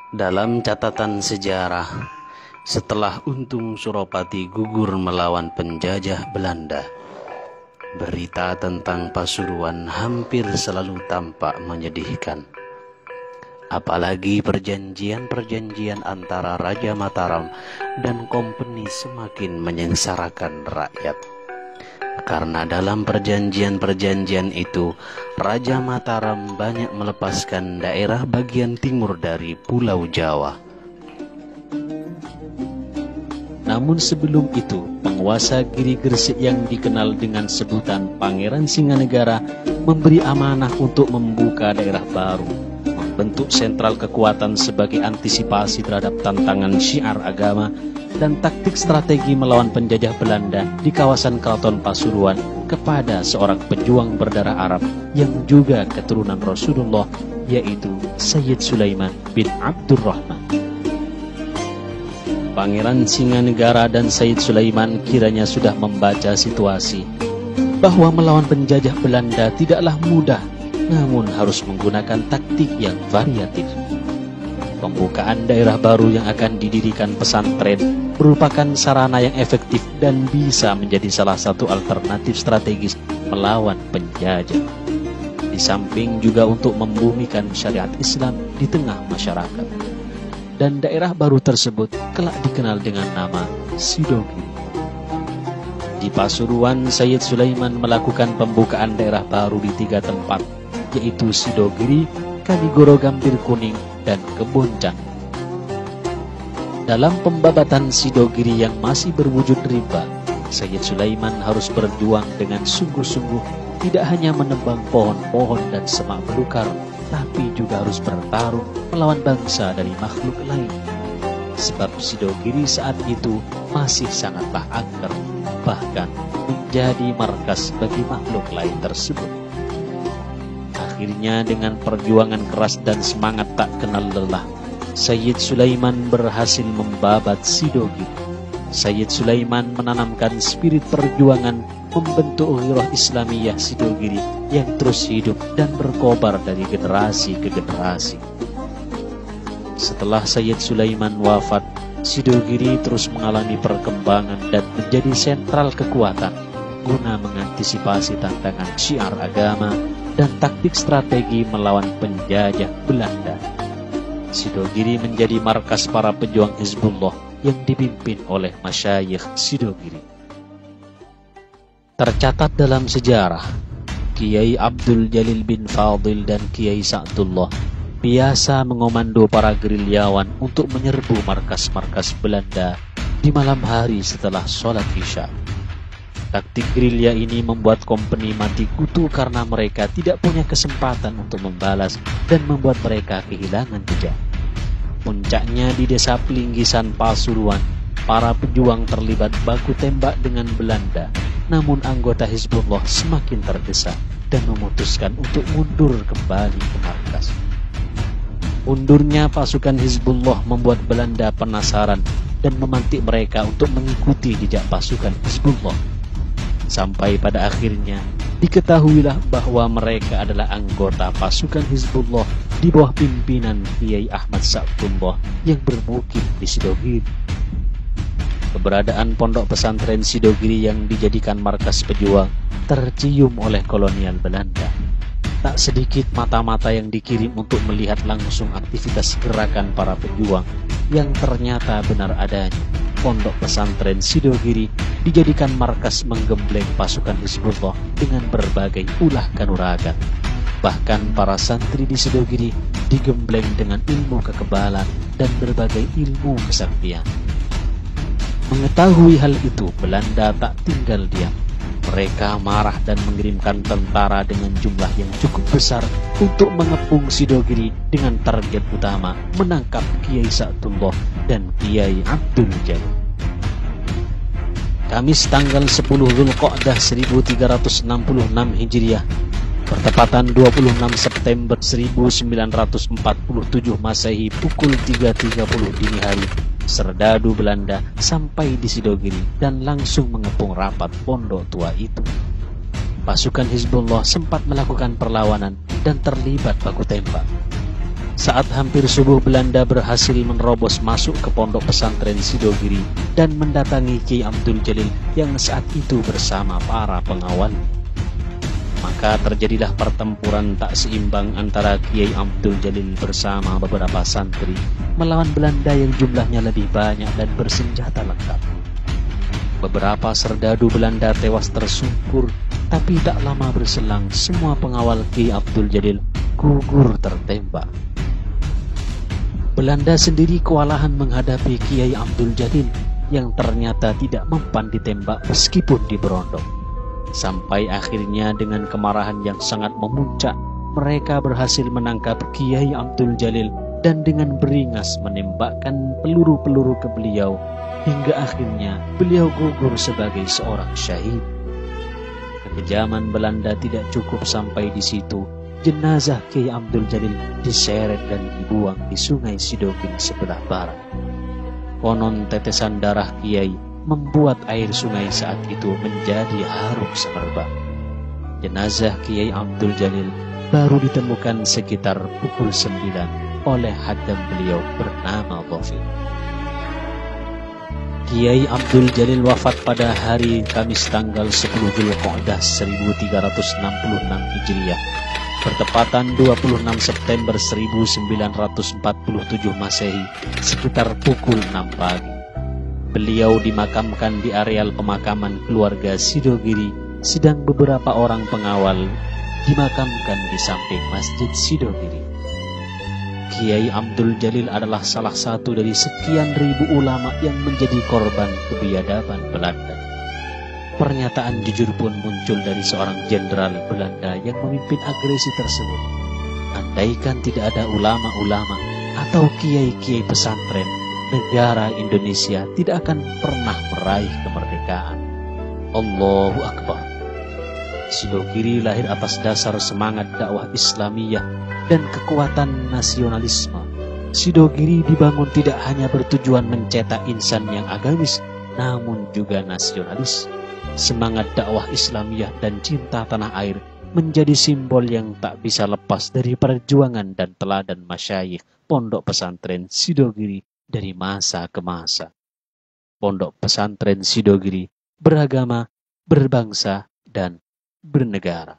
Dalam catatan sejarah, setelah Untung Suropati gugur melawan penjajah Belanda, berita tentang Pasuruan hampir selalu tampak menyedihkan. Apalagi perjanjian-perjanjian antara Raja Mataram dan kompeni semakin menyengsarakan rakyat. Karena dalam perjanjian-perjanjian itu, Raja Mataram banyak melepaskan daerah bagian timur dari Pulau Jawa. Namun sebelum itu, penguasa Giri Gresik yang dikenal dengan sebutan Pangeran Singanegara memberi amanah untuk membuka daerah baru, membentuk sentral kekuatan sebagai antisipasi terhadap tantangan syiar agama dan taktik strategi melawan penjajah Belanda di kawasan Keraton Pasuruan kepada seorang pejuang berdarah Arab yang juga keturunan Rasulullah, yaitu Sayyid Sulaiman bin Abdurrahman. Pangeran Singanegara dan Sayyid Sulaiman kiranya sudah membaca situasi bahwa melawan penjajah Belanda tidaklah mudah, namun harus menggunakan taktik yang variatif. Pembukaan daerah baru yang akan didirikan pesantren merupakan sarana yang efektif dan bisa menjadi salah satu alternatif strategis melawan penjajah. Di samping juga untuk membumikan syariat Islam di tengah masyarakat. Dan daerah baru tersebut kelak dikenal dengan nama Sidogiri. Di Pasuruan, Sayyid Sulaiman melakukan pembukaan daerah baru di 3 tempat, yaitu Sidogiri, Kanigoro Gambir Kuning, dan Kebonjang. Dalam pembabatan Sidogiri yang masih berwujud rimba, Sayyid Sulaiman harus berjuang dengan sungguh-sungguh, tidak hanya menebang pohon-pohon dan semak belukar, tapi juga harus bertarung melawan bangsa dari makhluk lain. Sebab Sidogiri saat itu masih sangatlah angker, bahkan menjadi markas bagi makhluk lain tersebut. Akhirnya dengan perjuangan keras dan semangat tak kenal lelah, Sayyid Sulaiman berhasil membabat Sidogiri. Sayyid Sulaiman menanamkan spirit perjuangan, membentuk Ghirah Islamiyah Sidogiri yang terus hidup dan berkobar dari generasi ke generasi. Setelah Sayyid Sulaiman wafat, Sidogiri terus mengalami perkembangan dan menjadi sentral kekuatan guna mengantisipasi tantangan syiar agama dan taktik strategi melawan penjajah Belanda. Sidogiri menjadi markas para pejuang Hizbullah yang dipimpin oleh masyayikh Sidogiri. Tercatat dalam sejarah, Kiai Abdul Jalil bin Fadil dan Kiai Sa'dullah biasa mengomando para gerilyawan untuk menyerbu markas-markas Belanda di malam hari setelah sholat Isya. Taktik gerilya ini membuat kompeni mati kutu karena mereka tidak punya kesempatan untuk membalas dan membuat mereka kehilangan jejak. Puncaknya di desa Pelinggisan Pasuruan, para pejuang terlibat baku tembak dengan Belanda, namun anggota Hizbullah semakin tergesa dan memutuskan untuk mundur kembali ke markas. Mundurnya pasukan Hizbullah membuat Belanda penasaran dan memantik mereka untuk mengikuti jejak pasukan Hizbullah. Sampai pada akhirnya diketahuilah bahwa mereka adalah anggota pasukan Hizbullah di bawah pimpinan Kiai Ahmad Sa'dullah yang bermukim di Sidogiri. Keberadaan pondok pesantren Sidogiri yang dijadikan markas pejuang tercium oleh kolonial Belanda. Tak sedikit mata-mata yang dikirim untuk melihat langsung aktivitas gerakan para pejuang yang ternyata benar adanya. Pondok pesantren Sidogiri dijadikan markas menggembleng pasukan Hizbullah dengan berbagai ulah kanuragan. Bahkan para santri di Sidogiri digembleng dengan ilmu kekebalan dan berbagai ilmu kesaktian. Mengetahui hal itu, Belanda tak tinggal diam. Mereka marah dan mengirimkan tentara dengan jumlah yang cukup besar untuk mengepung Sidogiri dengan target utama menangkap Kiai Sa'dullah dan Kiai Abdul Jalil. Kamis tanggal 10 Dzulqa'dah 1366 Hijriah, bertepatan 26 September 1947 Masehi pukul 3.30 dini hari, serdadu Belanda sampai di Sidogiri dan langsung mengepung rapat pondok tua itu. Pasukan Hizbullah sempat melakukan perlawanan dan terlibat baku tembak. Saat hampir subuh, Belanda berhasil menerobos masuk ke pondok pesantren Sidogiri dan mendatangi Kiai Abdul Jalil yang saat itu bersama para pengawal. Maka terjadilah pertempuran tak seimbang antara Kiai Abdul Jalil bersama beberapa santri melawan Belanda yang jumlahnya lebih banyak dan bersenjata lengkap. Beberapa serdadu Belanda tewas tersungkur, tapi tak lama berselang semua pengawal Kiai Abdul Jalil gugur tertembak. Belanda sendiri kewalahan menghadapi Kiai Abdul Jalil yang ternyata tidak mempan ditembak meskipun diberondong. Sampai akhirnya dengan kemarahan yang sangat memuncak, mereka berhasil menangkap Kiai Abdul Jalil dan dengan beringas menembakkan peluru-peluru ke beliau hingga akhirnya beliau gugur sebagai seorang syahid. Kekejaman Belanda tidak cukup sampai di situ. Jenazah Kiai Abdul Jalil diseret dan dibuang di sungai Sidogiri sebelah barat. Konon tetesan darah Kiai membuat air sungai saat itu menjadi harum semerbak. Jenazah Kiai Abdul Jalil baru ditemukan sekitar pukul 9 oleh hadam beliau bernama Dhafir. Kiai Abdul Jalil wafat pada hari Kamis tanggal 10 Dzulqa'dah 1366 Hijriah, bertepatan 26 September 1947 Masehi, sekitar pukul 6 pagi. Beliau dimakamkan di areal pemakaman keluarga Sidogiri, sedang beberapa orang pengawal dimakamkan di samping Masjid Sidogiri. Kiai Abdul Jalil adalah salah satu dari sekian ribu ulama yang menjadi korban kebiadaban Belanda. Pernyataan jujur pun muncul dari seorang jenderal Belanda yang memimpin agresi tersebut. Andaikan tidak ada ulama-ulama atau kiai-kiai pesantren, negara Indonesia tidak akan pernah meraih kemerdekaan. Allahu Akbar. Sidogiri lahir atas dasar semangat dakwah Islamiyah dan kekuatan nasionalisme. Sidogiri dibangun tidak hanya bertujuan mencetak insan yang agamis, namun juga nasionalis. Semangat dakwah Islamiyah dan cinta tanah air menjadi simbol yang tak bisa lepas dari perjuangan dan teladan masyayikh pondok pesantren Sidogiri dari masa ke masa. Pondok pesantren Sidogiri beragama, berbangsa, dan bernegara.